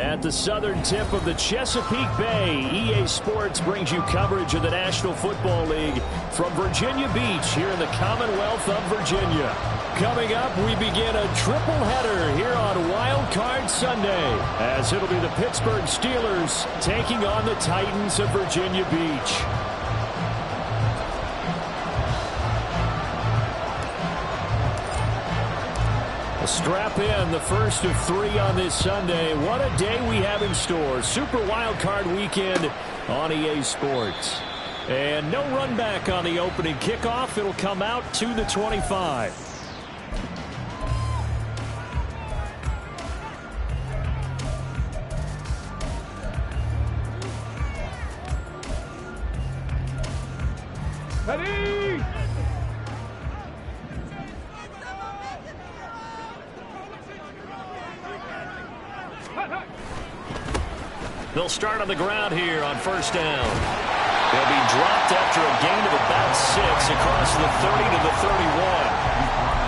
At the southern tip of the Chesapeake Bay, EA Sports brings you coverage of the National Football League from Virginia Beach here in the Commonwealth of Virginia. Coming up, we begin a triple header here on Wild Card Sunday, as it'll be the Pittsburgh Steelers taking on the Titans of Virginia Beach. Strap in, the first of 3 on this Sunday. What a day we have in store. Super Wild Card Weekend on EA Sports. And no run back on the opening kickoff. It'll come out to the 25. Ready! They'll start on the ground here on first down. They'll be dropped after a gain of about 6 across the 30 to the 31.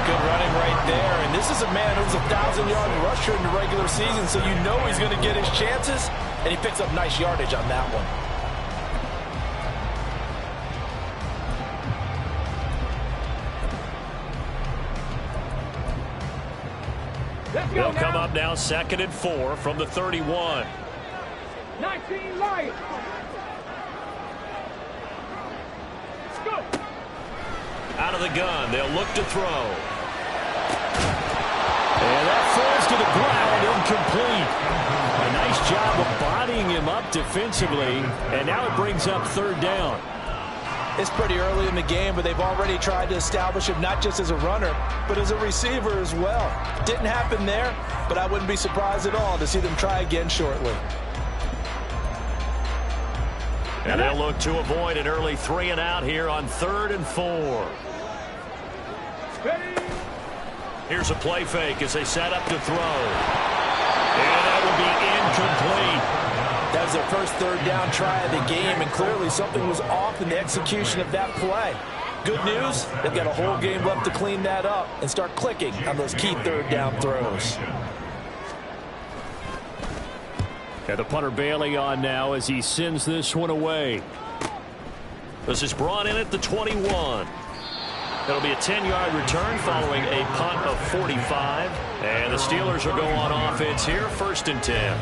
Good running right there. And this is a man who's a 1,000-yard rusher in the regular season, so you know he's going to get his chances, and he picks up nice yardage on that one. They'll come up now, 2nd and 4 from the 31. 19 Lions. Let's go. Out of the gun, they'll look to throw. And that falls to the ground, incomplete. A nice job of bodying him up defensively, and now it brings up 3rd down. It's pretty early in the game, but they've already tried to establish him not just as a runner, but as a receiver as well. Didn't happen there, but I wouldn't be surprised at all to see them try again shortly. And they'll look to avoid an early 3 and out here on 3rd and 4. Here's a play fake as they set up to throw. And that will be incomplete. That was their first 3rd down try of the game, and clearly something was off in the execution of that play. Good news, they've got a whole game left to clean that up and start clicking on those key 3rd down throws. And the punter Bailey on now as he sends this one away. This is brought in at the 21. It'll be a 10-yard return following a punt of 45. And the Steelers will go on offense here, 1st and 10.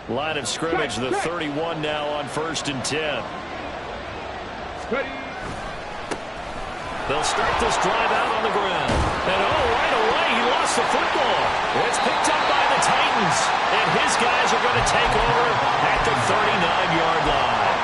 Line of scrimmage, the 31 now on 1st and 10. Ready. They'll start this drive out on the ground. And right away, he lost the football. It's picked up by the Titans. And his guys are going to take over at the 39-yard line.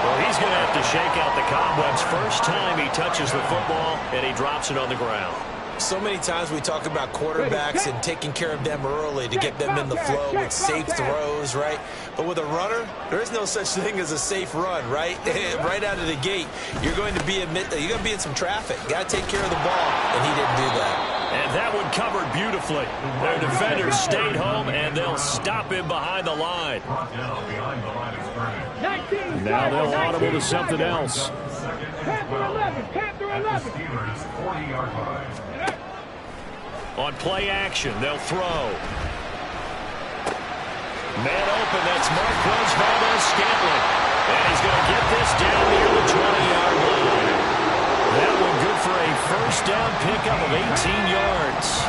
Well, he's going to have to shake out the cobwebs first time he touches the football, and he drops it on the ground. So many times we talk about quarterbacks and taking care of them early to get them in the flow with safe throws, right? But with a runner, there is no such thing as a safe run, right? Right out of the gate, you're going to be in some traffic. Got to take care of the ball, and he didn't do that. And that one covered beautifully. Their defenders stayed home, and they'll stop him behind the line. Now they'll audible to something else. Panther 11. On play action, they'll throw. Man open, that's Marquez Valdes-Scantling. And he's going to get this down near the 20-yard line. That one good for a first down pickup of 18 yards.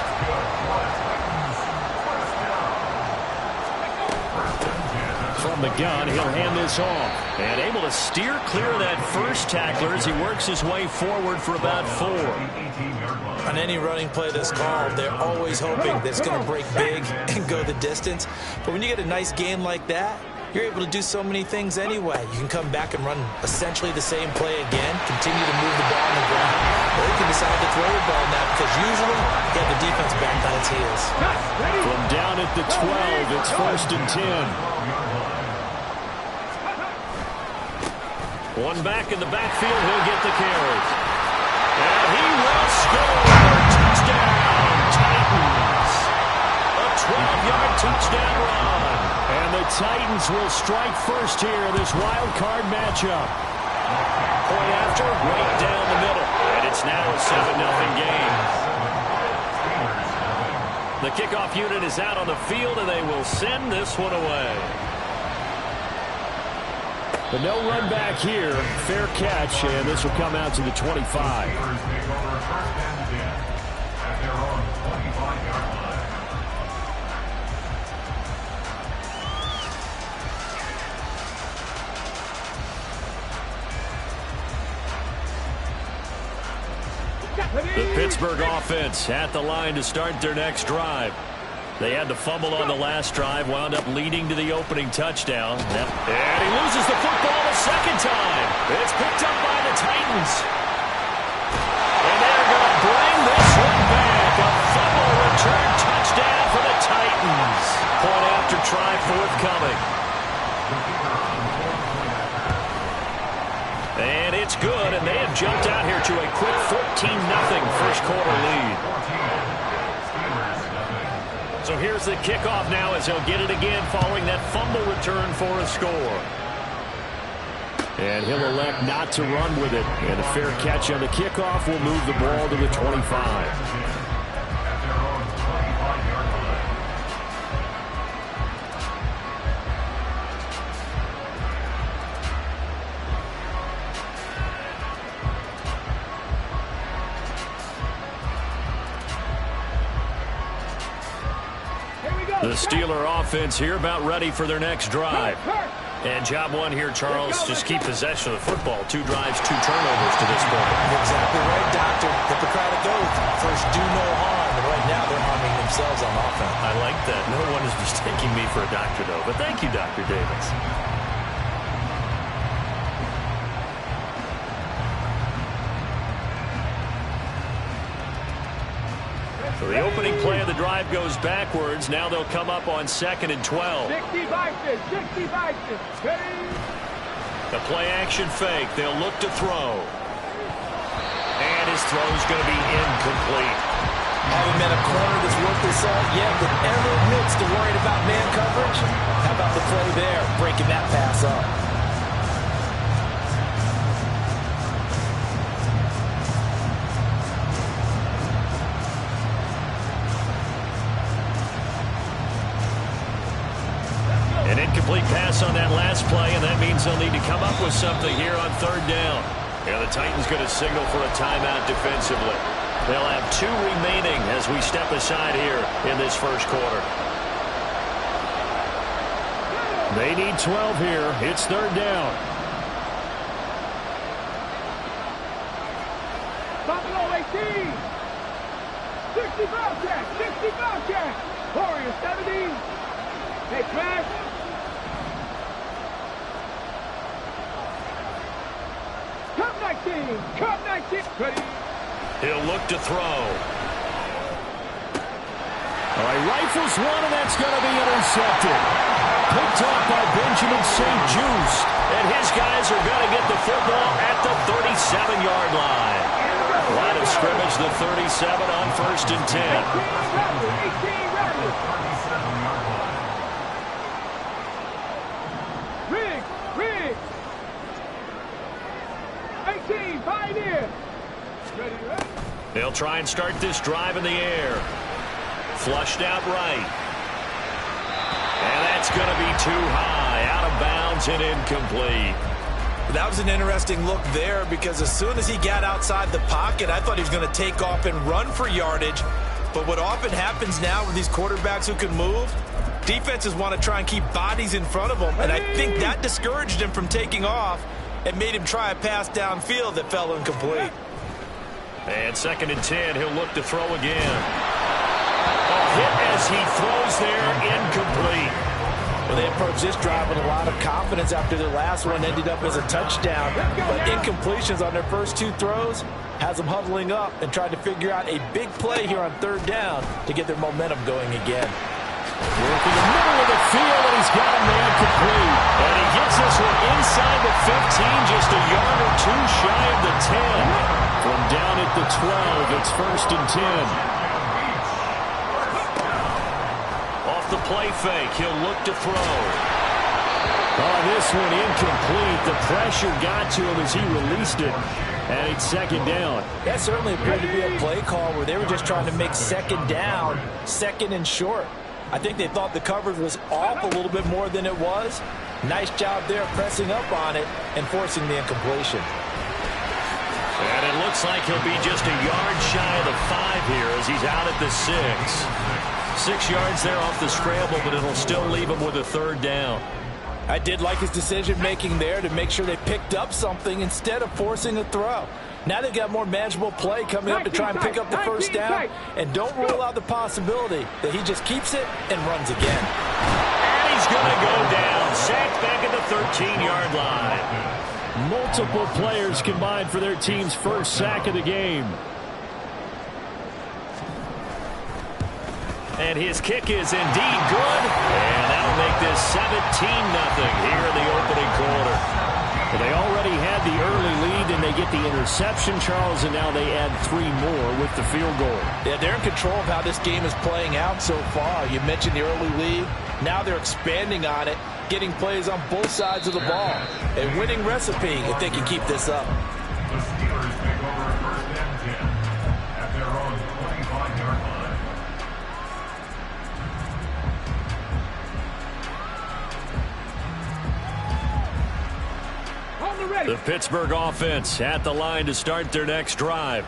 From the gun, he'll hand this off. And able to steer clear of that first tackler as he works his way forward for about 4. On any running play that's called, they're always hoping that it's going to break big and go the distance. But when you get a nice gain like that, you're able to do so many things anyway. You can come back and run essentially the same play again, continue to move the ball on the ground, or you can decide to throw the ball now because usually you have the defense back on its heels. From down at the 12, it's 1st and 10. One back in the backfield. He'll get the carry. And he will score. Touchdown, Titans. A 12-yard touchdown run. And the Titans will strike first here in this wild card matchup. Point after, right down the middle. And it's now a 7-0 game. The kickoff unit is out on the field, and they will send this one away. But no run back here. Fair catch, and this will come out to the 25. The Pittsburgh offense at the line to start their next drive. They had the fumble on the last drive, wound up leading to the opening touchdown. And he loses the football a second time. It's picked up by the Titans. And they're going to bring this one back. A fumble return touchdown for the Titans. Point after try forthcoming. And it's good, and they have jumped out here to a quick 14-0 first quarter lead. So here's the kickoff now as he'll get it again following that fumble return for a score. And he'll elect not to run with it. And a fair catch on the kickoff will move the ball to the 25. The Steeler offense here about ready for their next drive. And job one here, Charles, just keep possession of the football. 2 drives, 2 turnovers to this point. Exactly right, Doctor. Hippocratic oath. First, do no harm. And right now, they're harming themselves on offense. I like that. No one is mistaking me for a doctor, though. But thank you, Dr. Davis. So the opening play of the drive goes backwards. Now they'll come up on 2nd and 12. 65, 65, The play action fake. They'll look to throw. And his throw's going to be incomplete. Having been a corner that's worth his salt yet, but ever admits to worrying about man coverage. How about the play there, breaking that pass up? An incomplete pass on that last play, and that means they'll need to come up with something here on 3rd down. And the Titans going to signal for a timeout defensively. They'll have 2 remaining as we step aside here in this first quarter. They need 12 here. It's 3rd down. Buffalo 18. 65 catch, 65 catch. Warriors 70. Hey, trash. Cup 19. Cup 19. Ready. He'll look to throw. All right, rifles one, and that's going to be intercepted. Picked off by Benjamin St-Juste. And his guys are going to get the football at the 37-yard line. Line of scrimmage, the 37 on 1st and 10. 18 Rebels. Riggs. 18 Pioneer. Ready. They'll try and start this drive in the air. Flushed out right. And that's going to be too high. Out of bounds and incomplete. That was an interesting look there because as soon as he got outside the pocket, I thought he was going to take off and run for yardage. But what often happens now with these quarterbacks who can move, defenses want to try and keep bodies in front of them. And I think that discouraged him from taking off and made him try a pass downfield that fell incomplete. And 2nd and 10, he'll look to throw again. A hit as he throws there, incomplete. Well, they approached this drive with a lot of confidence after their last one ended up as a touchdown. But incompletions on their first 2 throws has them huddling up and trying to figure out a big play here on 3rd down to get their momentum going again. Working the middle of the field, and he's got a man complete. And he gets this one inside the 15, just a 12. It's 1st and 10. Off the play fake, he'll look to throw. Oh, this one incomplete. The pressure got to him as he released it. And it's 2nd down. That certainly appeared to be a play call where they were just trying to make 2nd down, 2nd and short. I think they thought the coverage was off a little bit more than it was. Nice job there pressing up on it and forcing the incompletion. And it looks like he'll be just a yard shy of the 5 here as he's out at the 6. 6 yards there off the scramble, but it'll still leave him with a 3rd down. I did like his decision-making there to make sure they picked up something instead of forcing a throw. Now they've got more manageable play coming up to try and pick up the 1st down. And don't rule out the possibility that he just keeps it and runs again. And he's going to go down. Sacked back at the 13-yard line. Multiple players combined for their team's 1st sack of the game. And his kick is indeed good. And that'll make this 17-0 here in the opening quarter. Well, they already had the early lead, and they get the interception, Charles, and now they add 3 more with the field goal. Yeah, they're in control of how this game is playing out so far. You mentioned the early lead. Now they're expanding on it, getting plays on both sides of the ball. A winning recipe if they can keep this up. The Steelers take over 1st and 10 at their own 25-yard line. The Pittsburgh offense at the line to start their next drive.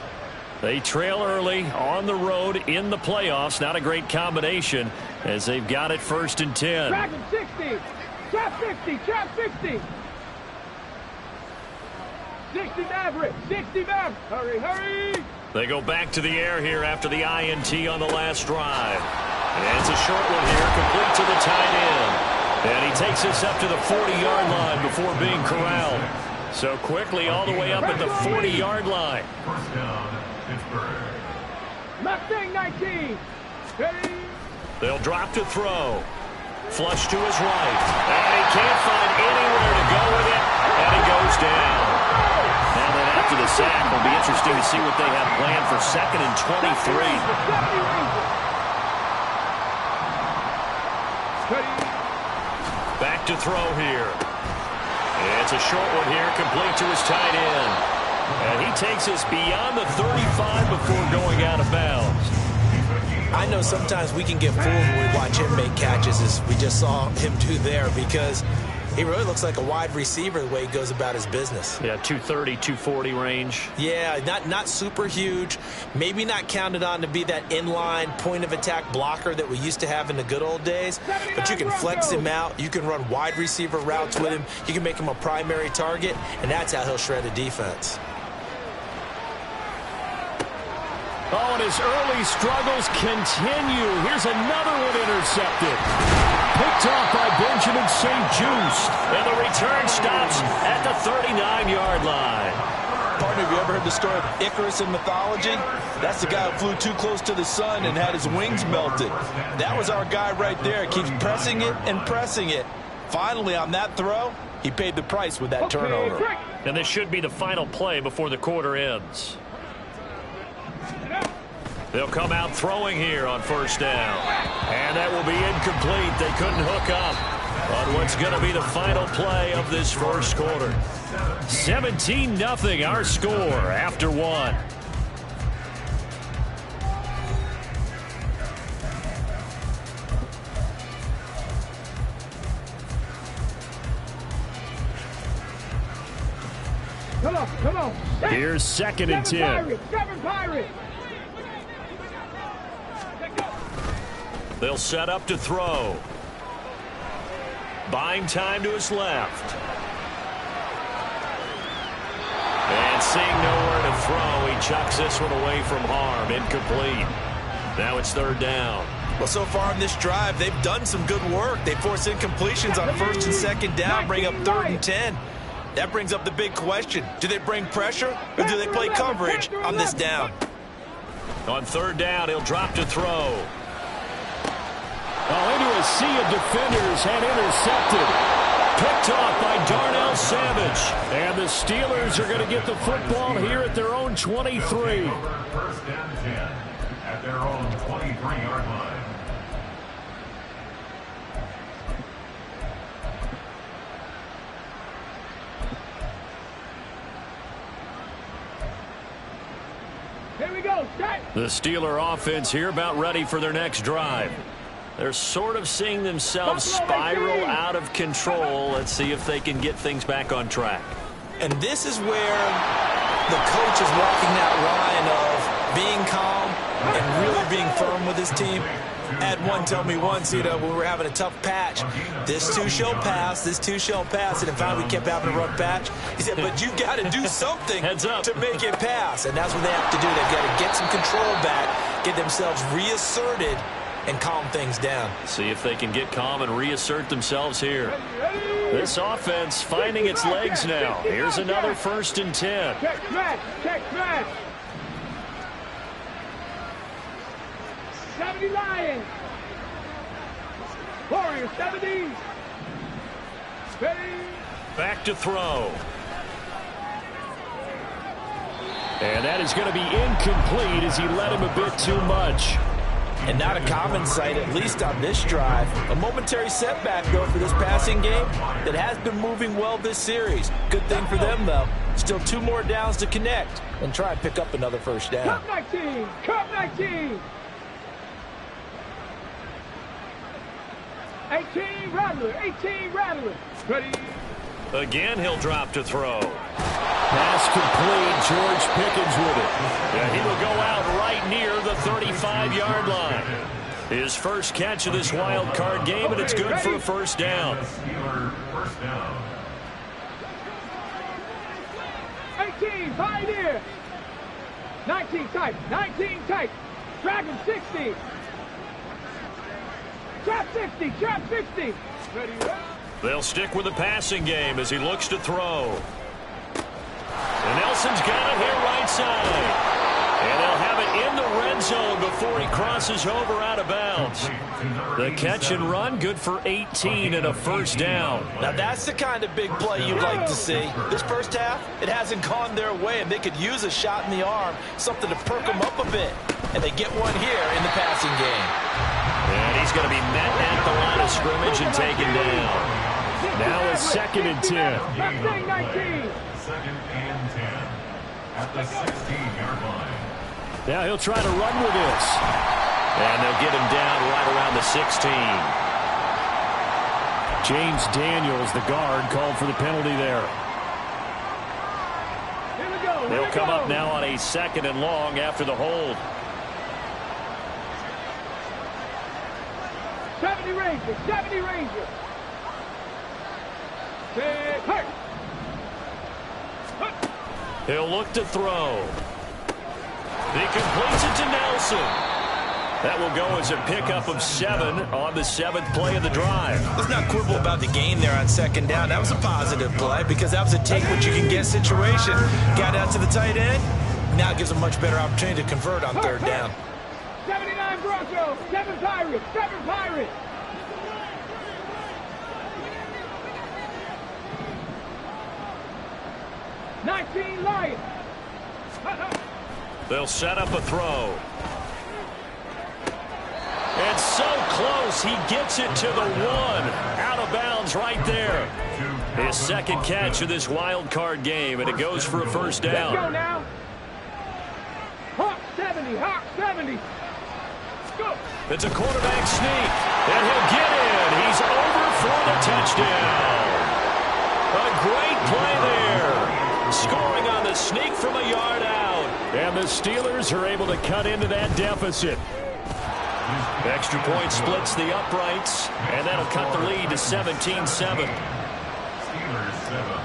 They trail early on the road in the playoffs. Not a great combination as they've got it 1st and 10. Trap 60. Trap 50. Trap 60. 60 Maverick. 60 Maverick. Hurry, hurry. They go back to the air here after the INT on the last drive. And it's a short one here, complete to the tight end. And he takes us up to the 40-yard line before being corralled. So quickly all the way up at the 40-yard line. 1st down, Pittsburgh. Mustang 19. Ready. They'll drop to throw. Flush to his right. And he can't find anywhere to go with it. And he goes down. And then after the sack, it'll be interesting to see what they have planned for 2nd and 23. Back to throw here. It's a short one here, complete to his tight end. And he takes us beyond the 35 before going out of bounds. I know sometimes we can get fooled when we watch him make catches, as we just saw him do there, because he really looks like a wide receiver the way he goes about his business. Yeah, 230, 240 range. Yeah, not super huge. Maybe not counted on to be that inline point-of-attack blocker that we used to have in the good old days. But you can flex him out. You can run wide receiver routes with him. You can make him a primary target, and that's how he'll shred a defense. Oh, and his early struggles continue. Here's another one intercepted. Picked off by Benjamin St-Juste. And the return stops at the 39-yard line. Partner, have you ever heard the story of Icarus in mythology? That's the guy who flew too close to the sun and had his wings melted. That was our guy right there. Keeps pressing it and pressing it. Finally, on that throw, he paid the price with that turnover. And this should be the final play before the quarter ends. They'll come out throwing here on 1st down. And that will be incomplete. They couldn't hook up on what's going to be the final play of this 1st quarter. 17-0 our score after 1. Come on. Here's 2nd and 10. 7 Pirates. They'll set up to throw. Buying time to his left. And seeing nowhere to throw, he chucks this one away from harm. Incomplete. Now it's 3rd down. Well, so far in this drive, they've done some good work. They force incompletions on 1st and 2nd down, bring up 3rd and 10. That brings up the big question. Do they bring pressure or do they play coverage on this down? On 3rd down, he'll drop to throw. Oh, into a sea of defenders and intercepted. picked off by Darnell Savage. And the Steelers are going to get the football here at their own 23. First and 10 at their own 23-yard line. Here we go, set. The Steeler offense here about ready for their next drive. They're sort of seeing themselves spiral out of control. Let's see if they can get things back on track. And this is where the coach is walking that line of being calm and really being firm with his team. I had one tell me once, when we were having a tough patch, this too shall pass, this too shall pass. And finally we kept having a rough patch. He said, but you got to do something to make it pass. And that's what they have to do. They've got to get some control back, get themselves reasserted, and calm things down. See if they can get calm and reassert themselves here. This offense finding its legs now. Here's another 1st and 10. Check match, check match. 70 Lions. Warriors 70. Ready. Back to throw. And that is going to be incomplete as he led him a bit too much. And not a common sight, at least on this drive. A momentary setback, though, for this passing game that has been moving well this series. Good thing for them, though. Still 2 more downs to connect and try and pick up another first down. Cup 19. Cup 19. 18 Rattler. 18 Rattler. Ready. Again, he'll drop to throw. Pass complete. George Pickens with it. And he will go out right near the 35-yard line. His first catch of this wild card game, and it's good for a first down. Steeler first down. 18 Pioneer. 19 tight. 19 tight. Dragon 60. Trap 60. Trap 60. Ready. They'll stick with the passing game as he looks to throw. And Nelson's got it here right side. And they'll have it in the red zone before he crosses over out of bounds. The catch and run, good for 18 and a first down. Now that's the kind of big play you'd like to see. This first half, it hasn't gone their way, and they could use a shot in the arm, something to perk them up a bit. And they get one here in the passing game. And he's going to be met at the line of scrimmage and taken down. Now a 2nd and 10. 19. 2nd and 10 at the 16-yard line. Now he'll try to run with this. And they'll get him down right around the 16. James Daniels, the guard, called for the penalty there. Here we go. They'll come up now on a 2nd and long after the hold. 70 Rangers. 70 Rangers. Hurt. He'll look to throw. He completes it to Nelson. That will go as a pickup of 7 on the 7th play of the drive. Let's not quibble about the gain there on 2nd down. That was a positive play because that was a take-what-you-can-get situation. Got out to the tight end. Now it gives a much better opportunity to convert on 3rd down. 79 Broncos. 7 Pirates. 7 Pirates. $19 Lions. They'll set up a throw. And so close, he gets it to the 1. Out of bounds right there. His 2nd catch of this wild card game, and it goes for a first down. Let's go now. Hawk 70. Hawk 70. Go. It's a quarterback sneak, and he'll get in. He's over for the touchdown. A great play there. Scoring on the sneak from a yard out. And the Steelers are able to cut into that deficit. Extra point splits the uprights, and that'll cut the lead to 17-7. Steelers 7.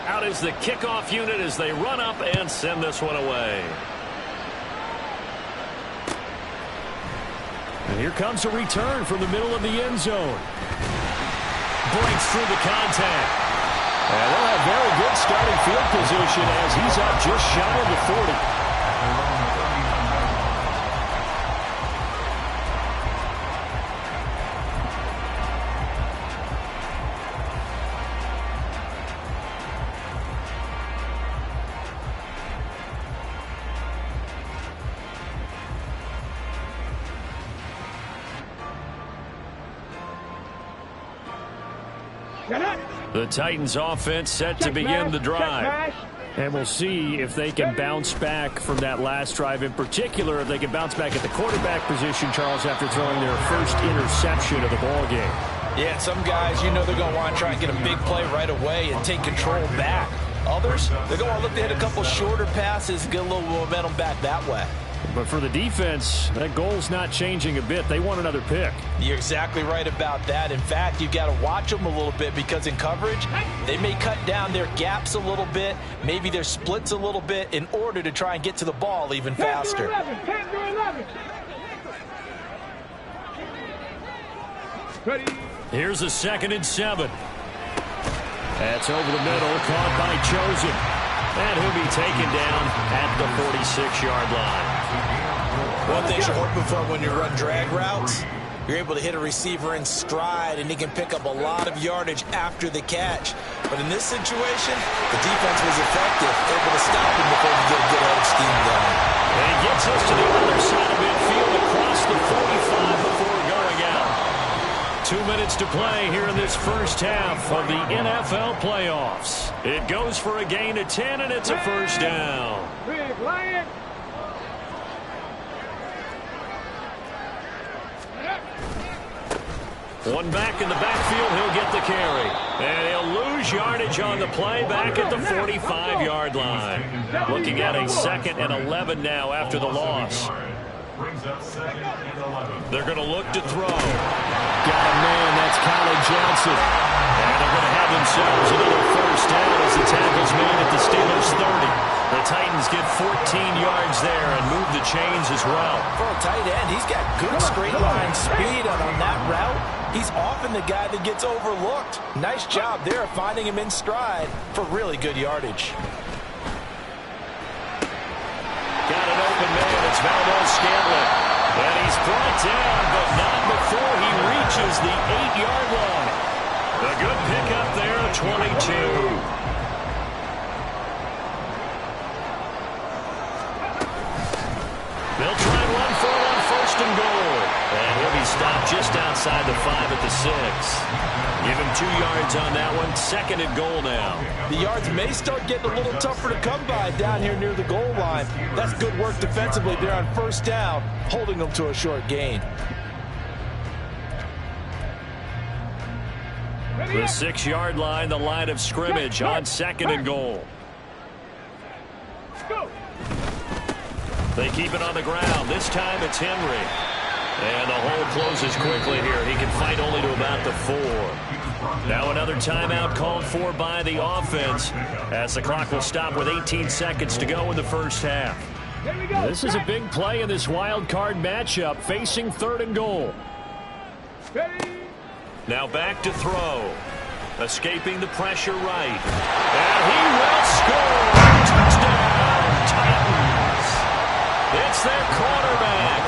Out is the kickoff unit as they run up and send this one away. And here comes a return from the middle of the end zone. Breaks through the contact. And they'll have very good starting field position as he's up just shy of the 40. The Titans offense set to begin the drive. And we'll see if they can bounce back from that last drive. In particular, if they can bounce back at the quarterback position, Charles, after throwing their first interception of the ball game. Yeah, some guys, you know they're going to want to try and get a big play right away and take control back. Others, they're going to look to hit a couple shorter passes and get a little momentum back that way. But for the defense, that goal's not changing a bit. They want another pick. You're exactly right about that. In fact, you've got to watch them a little bit because in coverage, they may cut down their gaps a little bit, maybe their splits a little bit in order to try and get to the ball even faster. 10 to 11. Ready. Here's a 2nd and 7. That's over the middle, caught by Chosen. And he'll be taken down at the 46-yard line. One thing you're hoping for when you run drag routes, you're able to hit a receiver in stride, and he can pick up a lot of yardage after the catch. But in this situation, the defense was effective, able to stop him before he get a good edge steam going. And he gets us to the other side of midfield across the 45 before going out. 2 minutes to play here in this first half of the NFL playoffs. It goes for a gain of 10, and it's a first down. Big Lion. One back in the backfield, he'll get the carry. And he'll lose yardage on the play back at the 45-yard line. Looking at a 2nd and 11 now after the loss. They're going to look to throw. Got a man, that's Colin Johnson. And they're going to have themselves another first down as the tackle's made at the Steelers' 30. The Titans get 14 yards there and move the chains as well. For a tight end, he's got good straight line speed, and on that route, he's often the guy that gets overlooked. Nice job there finding him in stride for really good yardage. Got an open man. It's Valdes-Scantling. And he's brought down, but not before he reaches the 8-yard line. A good pickup there, 22. They'll try and run for it on 1st and goal. And he'll be stopped just outside the 5 at the 6. Give him 2 yards on that one. 2nd and goal now. The yards may start getting a little tougher to come by down here near the goal line. That's good work defensively there on 1st down, holding them to a short gain. The 6-yard line, the line of scrimmage on 2nd and goal. Go. They keep it on the ground. This time it's Henry. And the hole closes quickly here. He can fight only to about the 4. Now another timeout called for by the offense as the clock will stop with 18 seconds to go in the first half. This is a big play in this wild card matchup facing 3rd and goal. Now back to throw. Escaping the pressure right. And he will score. Touchdown, Titans. It's their quarterback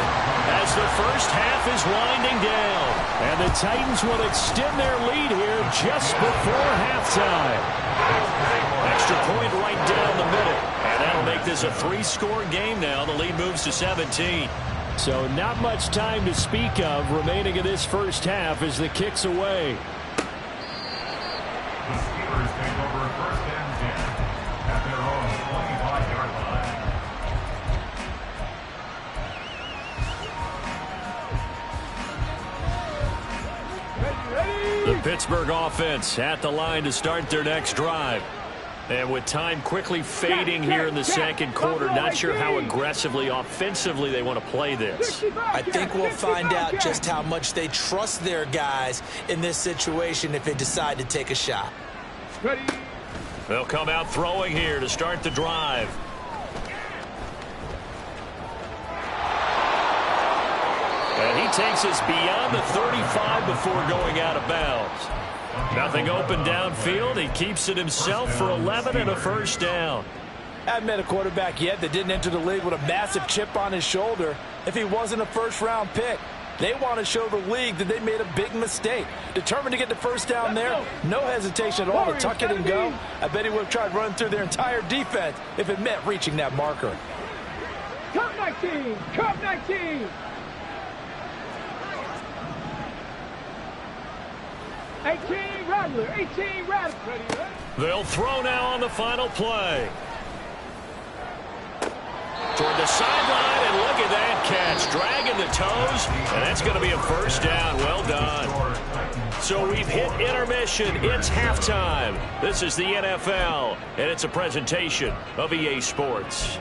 as the first half is winding down. And the Titans will extend their lead here just before halftime. Extra point right down the middle. And that'll make this a 3-score game now. The lead moves to 17. So not much time to speak of remaining in this first half as the kick's away. The Steelers take over 1st and 10 at their own 25-yard line. The Pittsburgh offense at the line to start their next drive. And with time quickly fading here in the 2nd quarter, not sure how aggressively, offensively they want to play this. I think we'll find out just how much they trust their guys in this situation if they decide to take a shot. Ready. They'll come out throwing here to start the drive. And he takes us beyond the 35 before going out of bounds. Nothing open downfield. He keeps it himself for 11 and a first down. Haven't met a quarterback yet that didn't enter the league with a massive chip on his shoulder if he wasn't a first-round pick. They want to show the league that they made a big mistake. Determined to get the first down there, no hesitation at all to tuck it and go. I bet he would have tried running through their entire defense if it meant reaching that marker. Cup 19. Cup 19. 18 Rattler, 18 Rattler. Ready, right? They'll throw now on the final play. Toward the sideline, and look at that catch. Dragging the toes, and that's going to be a first down. Well done. So we've hit intermission. It's halftime. This is the NFL, and it's a presentation of EA Sports.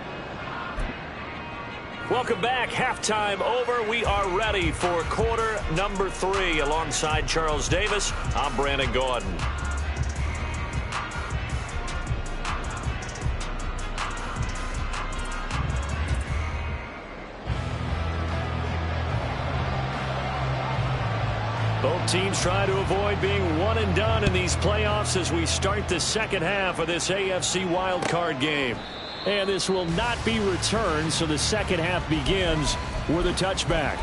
Welcome back. Halftime over. We are ready for quarter number 3. Alongside Charles Davis, I'm Brandon Gaudin. Both teams try to avoid being one and done in these playoffs as we start the second half of this AFC wildcard game. And this will not be returned, so the second half begins with a touchback.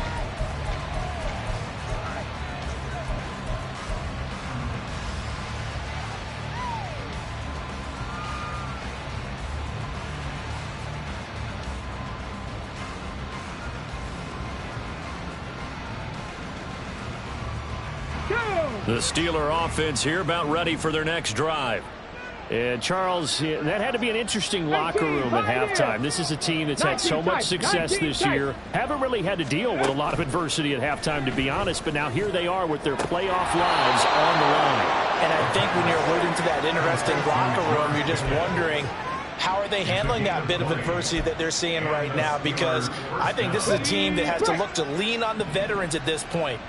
The Steeler offense here about ready for their next drive. And Charles, that had to be an interesting locker room at halftime. This is a team that's had so much success this year. Haven't really had to deal with a lot of adversity at halftime, to be honest. But now here they are with their playoff lives on the line. And I think when you're alluding to that interesting locker room, you're just wondering, how are they handling that bit of adversity that they're seeing right now? Because I think this is a team that has to look to lean on the veterans at this point.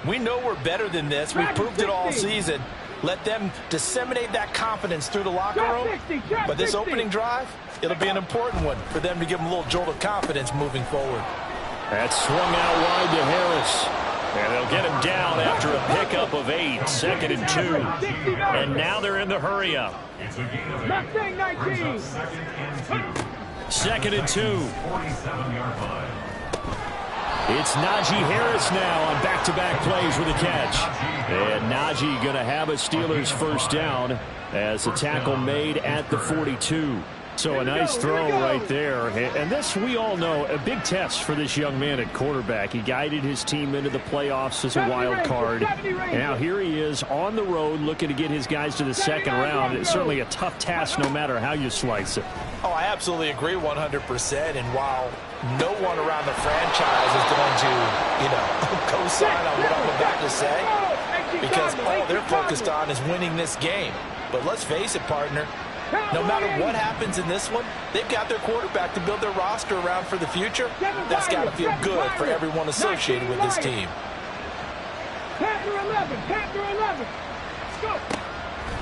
We know we're better than this. We've proved it all season. Let them disseminate that confidence through the locker room. But this opening drive, it'll be an important one for them to give them a little jolt of confidence moving forward. That swung out wide to Harris. And they'll get him down after a pickup of 8. 2nd and 2. And now they're in the hurry-up. 2nd and 2. 47-yard line. It's Najee Harris now on back-to-back plays with a catch. And Najee going to have a Steelers first down as a tackle made at the 42. So a nice throw right there. And this, we all know, a big test for this young man at quarterback. He guided his team into the playoffs as a wild card. And now here he is on the road looking to get his guys to the second round. It's certainly a tough task no matter how you slice it. Oh, I absolutely agree 100%. And while no one around the franchise is going to, co-sign on what I'm about to say, because all they're focused on is winning this game. But let's face it, partner, no matter what happens in this one, they've got their quarterback to build their roster around for the future. That's got to feel good for everyone associated with this team. Panther 11, Panther 11. Let's go.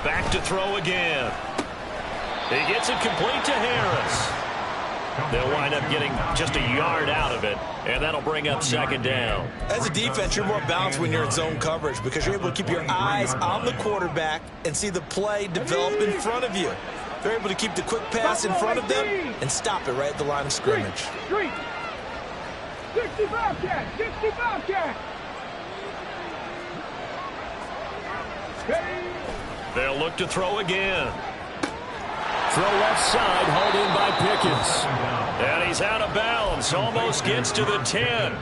Back to throw again. He gets it complete to Harris. They'll wind up getting just a yard out of it, and that'll bring up 2nd down. As a defense, you're more balanced when you're in zone coverage because you're able to keep your eyes on the quarterback and see the play develop in front of you. They're able to keep the quick pass in front of them and stop it right at the line of scrimmage. 65 catch, 65 catch. They'll look to throw again. Throw left side, hauled in by Pickens. And he's out of bounds, almost gets to the 10.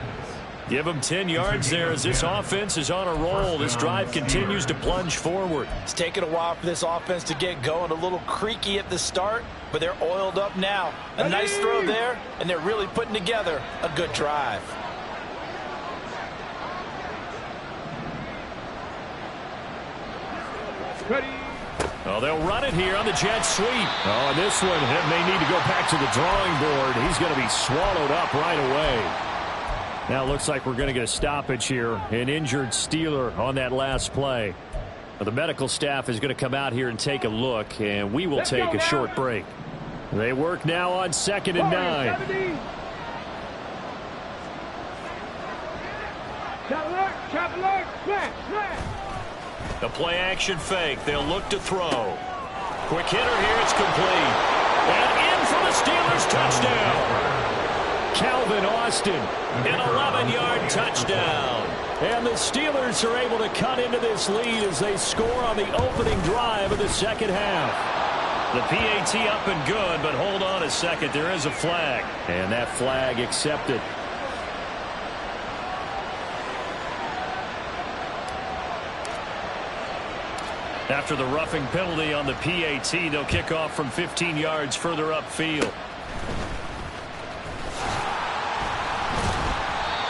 Give him 10 yards there as this offense is on a roll. This drive continues to plunge forward. It's taken a while for this offense to get going. A little creaky at the start, but they're oiled up now. A nice throw there, and they're really putting together a good drive. Ready. Oh, they'll run it here on the jet sweep. Oh, and this one may need to go back to the drawing board. He's going to be swallowed up right away. Now it looks like we're going to get a stoppage here. An injured Steeler on that last play. The medical staff is going to come out here and take a look, and we will take a short break. They work now on 2nd and 9. Chop alert, smash. The play action fake. They'll look to throw. Quick hitter here. It's complete. And in for the Steelers touchdown. Calvin Austin, an 11-yard touchdown. And the Steelers are able to cut into this lead as they score on the opening drive of the second half. The PAT up and good, but hold on a second. There is a flag. And that flag accepted. After the roughing penalty on the PAT, they'll kick off from 15 yards further upfield.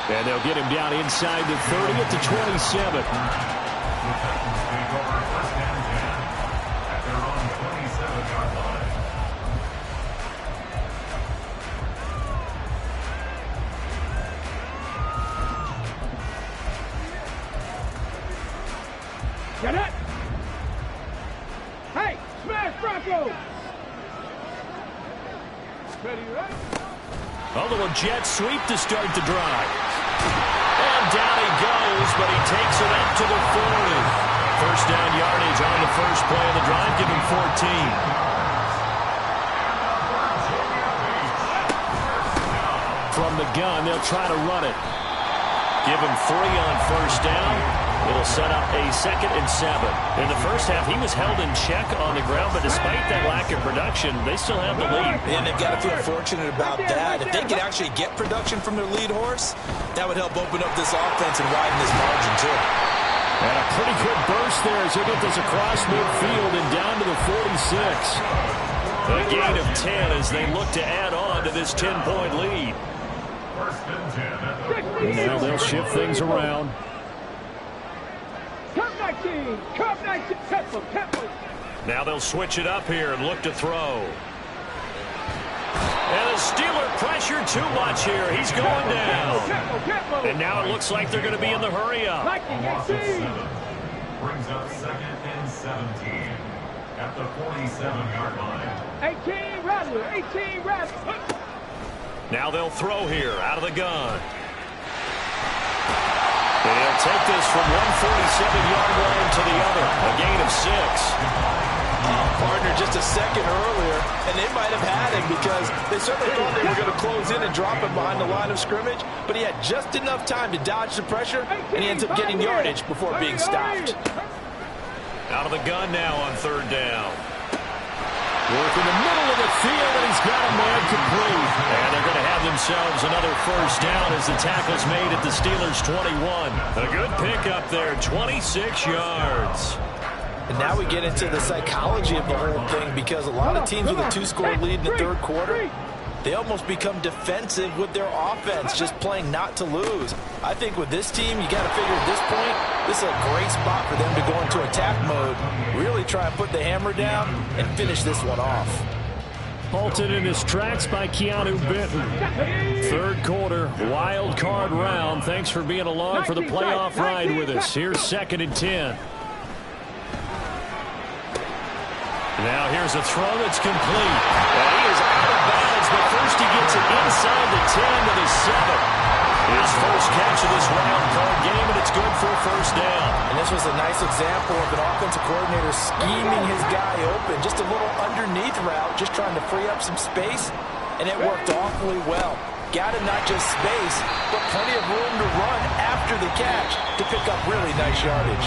And they'll get him down inside the 30 at the 27. Get it! Hey, smash Bronco! Ready, right? A little jet sweep to start the drive. And down he goes, but he takes it up to the 40. First down yardage on the first play of the drive, give him 14. From the gun, they'll try to run it. Give him 3 on first down. It'll set up a 2nd and 7. In the first half, he was held in check on the ground, but despite that lack of production, they still have the lead. And they've got to feel fortunate about that. If they could actually get production from their lead horse, that would help open up this offense and widen this margin, too. And a pretty good burst there as they get this across midfield and down to the 46. A gain of 10 as they look to add on to this 10-point lead. Now they'll shift things around. Cup 19! Cup 19! Tempo! Now they'll switch it up here and look to throw. And the Steeler pressure too much here. He's going down. And now it looks like they're going to be in the hurry-up. Brings up 2nd and 17 at the 47-yard line. 18 Rattler! Now they'll throw here out of the gun. And he'll take this from 147-yard line to the other. A gain of 6. Partner just a second earlier, and they might have had him because they certainly thought they were going to close in and drop him behind the line of scrimmage, but he had just enough time to dodge the pressure, and he ends up getting yardage before being stopped. Out of the gun now on 3rd down. Work in the middle of the field, and he's got a man complete. And they're going to have themselves another first down as the tackle's made at the Steelers' 21. A good pickup there, 26 yards. And now we get into the psychology of the whole thing because a lot of teams with a 2-score lead in the 3rd quarter, they almost become defensive with their offense, just playing not to lose. I think with this team, you got to figure at this point, this is a great spot for them to go into attack mode, really try and put the hammer down and finish this one off. Halted in his tracks by Keanu Benton. 3rd quarter, wild card round. Thanks for being along for the playoff ride with us. Here's 2nd and 10. Now here's a throw that's complete. And he is out of bounds, but first he gets it inside the 10 to the 7. His first catch of this wild card game, and it's good for a first down. And this was a nice example of an offensive coordinator scheming his guy open. Just a little underneath route, just trying to free up some space, and it worked awfully well. Got him not just space, but plenty of room to run after the catch to pick up really nice yardage.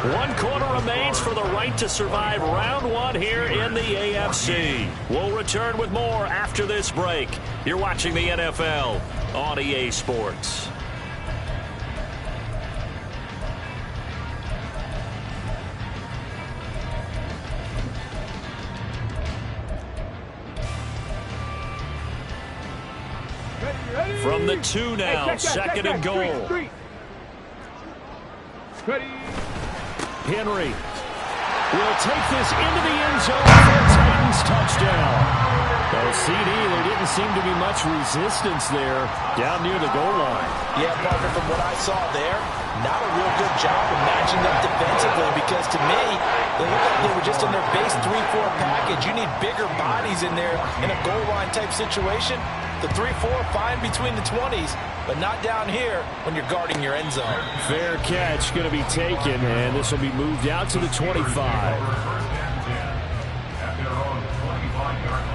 1 quarter remains for the right to survive round 1 here in the AFC. We'll return with more after this break. You're watching the NFL on EA Sports. From the 2 now, 2nd and goal. Ready. Henry will take this into the end zone for a Titans touchdown. CD, there didn't seem to be much resistance there down near the goal line. Yeah, partner, from what I saw there, not a real good job of matching up defensively because to me, they looked like they were just in their base 3-4 package. You need bigger bodies in there in a goal line type situation. The 3-4 fine between the 20s, but not down here when you're guarding your end zone. Fair catch going to be taken, and this will be moved out to the 25. At their own 25-yard line.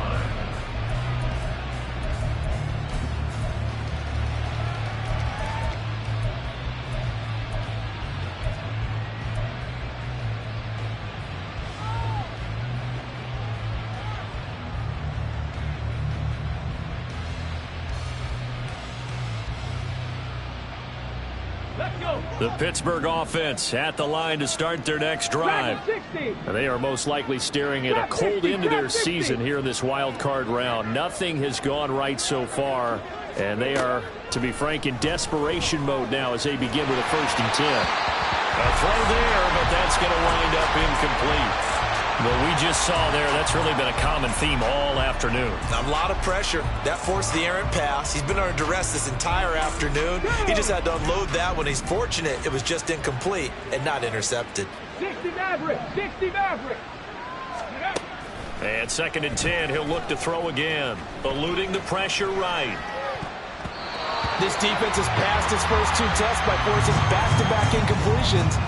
Let's go. The Pittsburgh offense at the line to start their next drive. They are most likely staring at a cold end to their season here in this wild card round. Nothing has gone right so far, and they are, to be frank, in desperation mode now as they begin with a 1st and 10. A throw there, but that's going to wind up incomplete. What we just saw there, that's really been a common theme all afternoon. A lot of pressure. That forced the errant pass. He's been under duress this entire afternoon. He just had to unload that one. He's fortunate it was just incomplete and not intercepted. 60 Maverick, 60 Maverick. And 2nd and 10, he'll look to throw again. Eluding the pressure right. This defense has passed its first 2 tests by forcing back-to-back incompletions.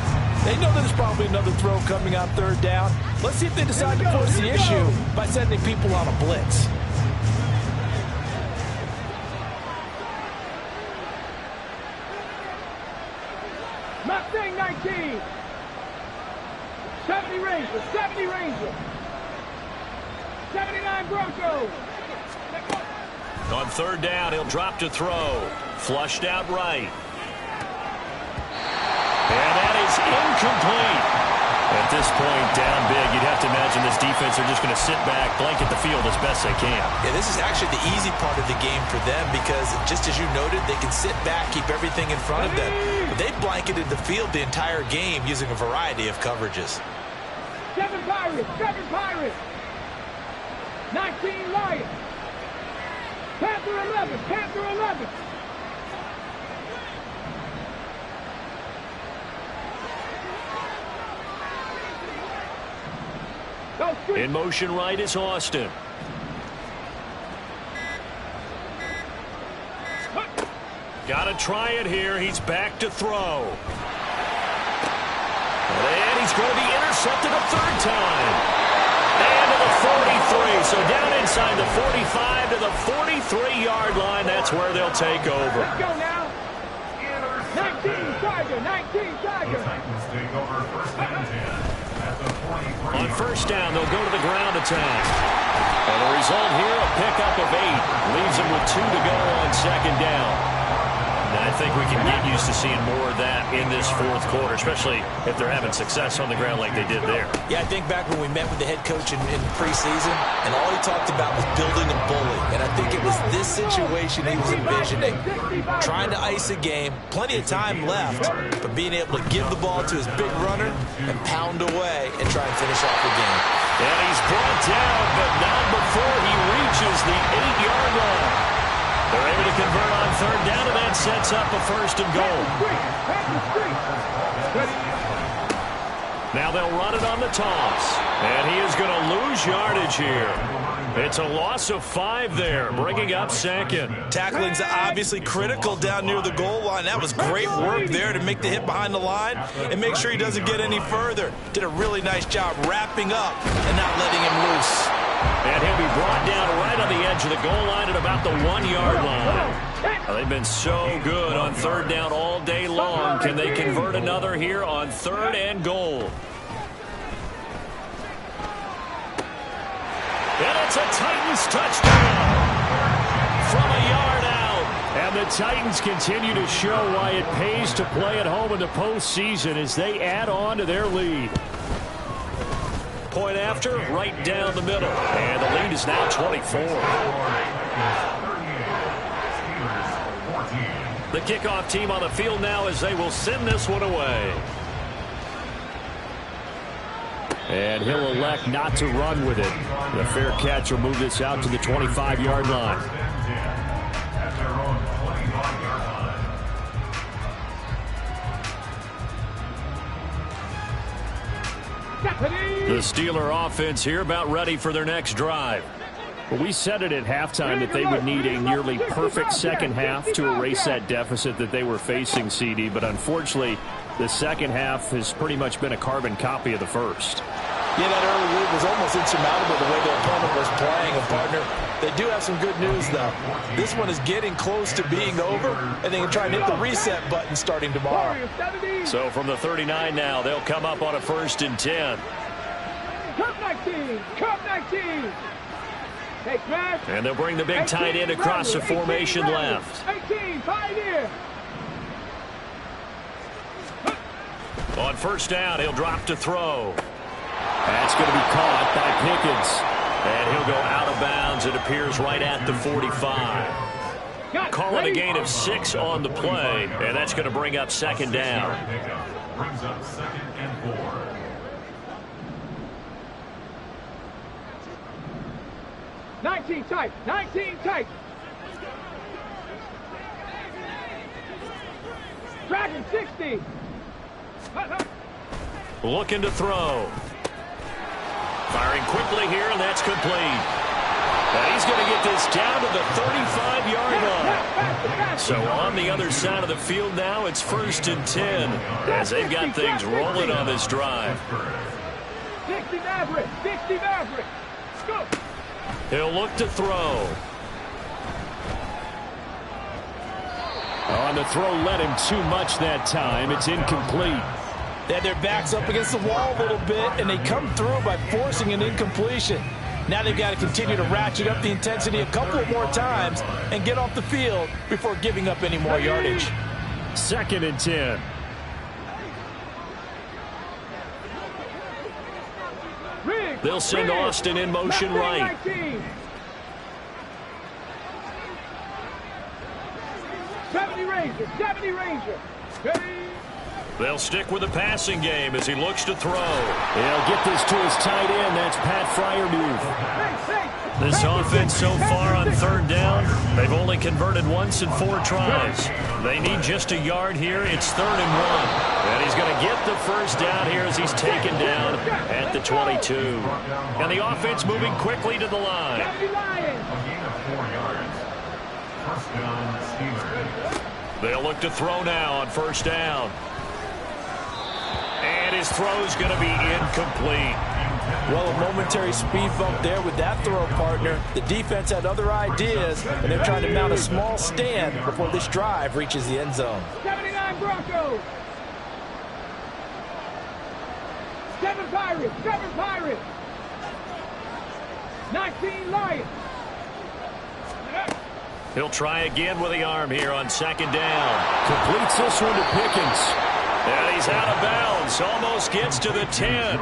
They know there's probably another throw coming on 3rd down. Let's see if they decide to force the issue by sending people on a blitz. Mustang 19. 70 Ranger, 70 Ranger. 79 Broncos. On 3rd down, he'll drop to throw. Flushed out right. And that is incomplete. At this point, down big, you'd have to imagine this defense are just going to sit back, blanket the field as best they can. Yeah, this is actually the easy part of the game for them because, just as you noted, they can sit back, keep everything in front of them. But they blanketed the field the entire game using a variety of coverages. 7 Pirates, 7 Pirates. 19 Lions. Panther 11, Panther 11. In motion right is Austin. Got to try it here. He's back to throw. And he's going to be intercepted a 3rd time. And to the 43. So down inside the 45 to the 43-yard line. That's where they'll take over. Let's go now. 19 Tiger, 19 Tiger. The Titans take over 1st and 10. On 1st down, they'll go to the ground attack. And the result here, a pickup of 8. Leaves them with 2 to go on 2nd down. And I think we can get used to seeing more of that in this 4th quarter, especially if they're having success on the ground like they did there. Yeah, I think back when we met with the head coach in preseason, and all he talked about was building a bully. And I think it was this situation he was envisioning. Trying to ice a game, plenty of time left, but being able to give the ball to his big runner and pound away and try and finish off the game. And he's brought down, but not before he reaches the 8-yard line. They're able to convert on 3rd down, and that sets up a 1st and goal. Now they'll run it on the toss. And he is going to lose yardage here. It's a loss of 5 there, bringing up 2nd. Tackling's obviously critical down near the goal line. That was great work there to make the hit behind the line and make sure he doesn't get any further. Did a really nice job wrapping up and not letting him loose. And he'll be brought down right on the edge of the goal line at about the 1-yard line. They've been so good on 3rd down all day long. Can they convert another here on 3rd and goal? And it's a Titans touchdown from a yard out. And the Titans continue to show why it pays to play at home in the postseason as they add on to their lead. Point after, right down the middle. And the lead is now 24. The kickoff team on the field now as they will send this one away. And he'll elect not to run with it. The fair catch will move this out to the 25-yard line. The Steeler offense here about ready for their next drive. Well, we said it at halftime that they would need a nearly perfect 2nd half to erase that deficit that they were facing, CD. But unfortunately, the 2nd half has pretty much been a carbon copy of the 1st. Yeah, that early lead was almost insurmountable the way their opponent was playing. And, partner, they do have some good news, though. This one is getting close to being over, and they can try and hit the reset button starting tomorrow. So from the 39 now, they'll come up on a 1st and 10. Cup 19, Cup 19. Hey, Smash. And they'll bring the big tight end across the formation left. 18, Pioneer. On first down, he'll drop to throw. That's going to be caught by Pickens. And he'll go out of bounds. It appears right at the 45. Call it a gain of 6 on the play, and that's going to bring up second down. Brings up 2nd and 4. Nineteen tight. 19 tight. Dragon 60. Looking to throw. Firing quickly here, and that's complete. And he's going to get this down to the 35-yard line. So on the other side of the field now, it's 1st and 10 as they've got things rolling on this drive. 60 Maverick. 60 Maverick. Go. He'll look to throw. On the throw, led him too much that time. It's incomplete. They had their backs up against the wall a little bit, and they come through by forcing an incompletion. Now they've got to continue to ratchet up the intensity a couple more times and get off the field before giving up any more yardage. 2nd and 10. They'll send Austin in motion right. 70 Ranger. 70 Ranger. They'll stick with the passing game as he looks to throw. He'll get this to his tight end. That's Pat Freiermuth. This offense so far on 3rd down, they've only converted once in 4 tries. They need just a yard here. It's 3rd and 1. And he's going to get the first down here as he's taken down at the 22. And the offense moving quickly to the line. A gain of 4 yards. 1st down, Steelers. They'll look to throw now on 1st down. And his throw's going to be incomplete. Well, a momentary speed bump there with that throw, partner. The defense had other ideas, and they're trying to mount a small stand before this drive reaches the end zone. 79 Broncos. 7 Pirates. 7 Pirates. 19 Lions. He'll try again with the arm here on 2nd down. Completes this one to Pickens. And he's out of bounds. Almost gets to the 10.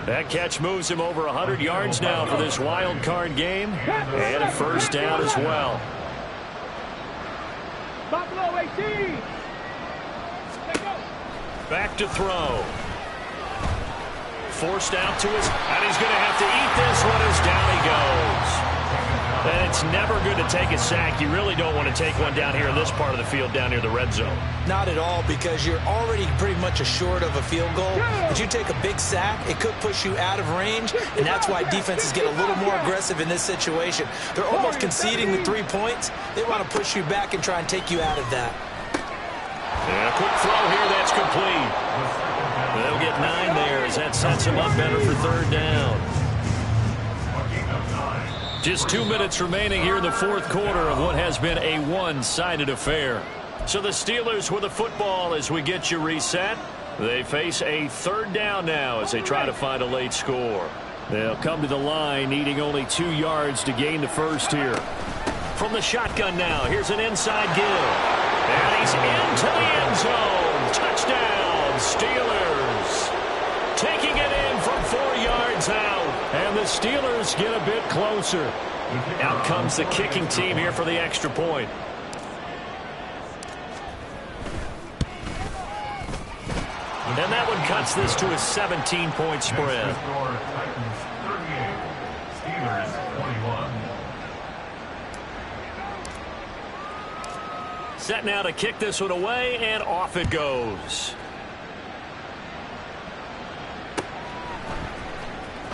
That catch moves him over 100 yards now for this wild card game. And a first down as well. Buffalo 18. Back to throw. Forced out to his, and he's going to have to eat this one as down he goes. And it's never good to take a sack. You really don't want to take one down here in this part of the field, down near the red zone. Not at all, because you're already pretty much assured of a field goal. But you take a big sack, it could push you out of range, and that's why defenses get a little more aggressive in this situation. They're almost conceding the 3 points. They want to push you back and try and take you out of that. And a quick throw here, that's complete. They'll get 9 there as that sets them up better for 3rd down. Just 2 minutes remaining here in the 4th quarter of what has been a one-sided affair. So the Steelers with the football as we get you reset. They face a 3rd down now as they try to find a late score. They'll come to the line needing only 2 yards to gain the first here. From the shotgun now, here's an inside give. And he's into the end zone. Touchdown, Steelers. Taking it in from 4 yards out. And the Steelers get a bit closer. Out comes the kicking team here for the extra point. And that one cuts this to a 17-point spread. Set now to kick this one away, and off it goes.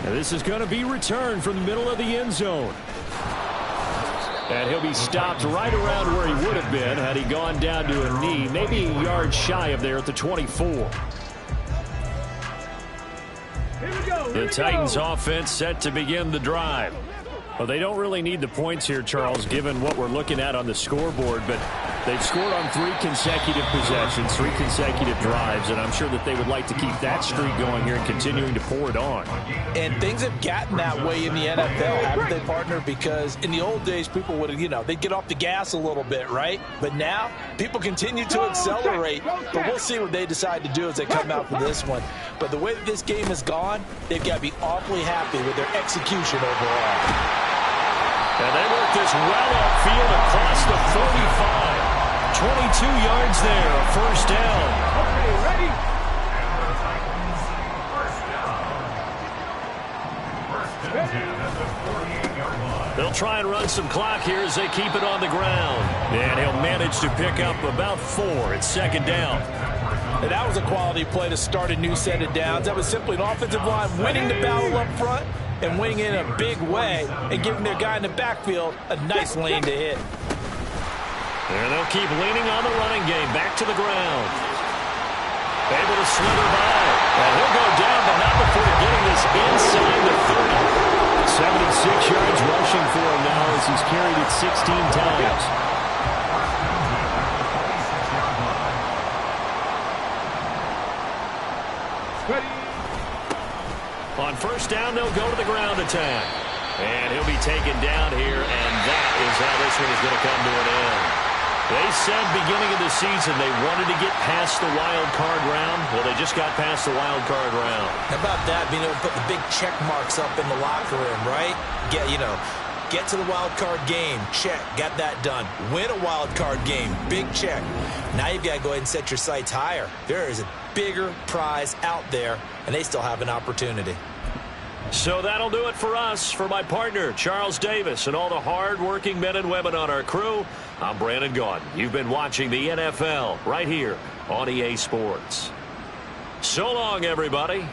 And this is going to be returned from the middle of the end zone. And he'll be stopped right around where he would have been had he gone down to a knee, maybe a yard shy of there at the 24. The Titans offense set to begin the drive. Well, they don't really need the points here, Charles, given what we're looking at on the scoreboard, but They've scored on 3 consecutive possessions, 3 consecutive drives, and I'm sure that they would like to keep that streak going here and continuing to pour it on. And things have gotten that way in the NFL, haven't they, partner? Because in the old days, people would, they'd get off the gas a little bit, right? But now, people continue to accelerate. But we'll see what they decide to do as they come out for this one. But the way that this game has gone, they've got to be awfully happy with their execution overall. And they work this well upfield across the 45. 22 yards there, a first down. Okay, ready? They'll try and run some clock here as they keep it on the ground. And he'll manage to pick up about 4. It's second down. And that was a quality play to start a new set of downs. That was simply an offensive line winning the battle up front and winning in a big way and giving their guy in the backfield a nice lane to hit. And they'll keep leaning on the running game. Back to the ground. Able to slither by. And he'll go down, but not before getting this inside the 30. 76 yards rushing for him now as he's carried it 16 times. Ready? On first down, they'll go to the ground attack. And he'll be taken down here, and that is how this one is going to come to an end. They said beginning of the season they wanted to get past the wild card round. Well, they just got past the wild card round. How about that, being able to put the big check marks up in the locker room, right? Get to the wild card game, check, got that done. Win a wild card game, big check. Now you've got to go ahead and set your sights higher. There is a bigger prize out there, and they still have an opportunity. So that'll do it for us. For my partner, Charles Davis, and all the hard-working men and women on our crew, I'm Brandon Gaudin. You've been watching the NFL right here on EA Sports. So long, everybody.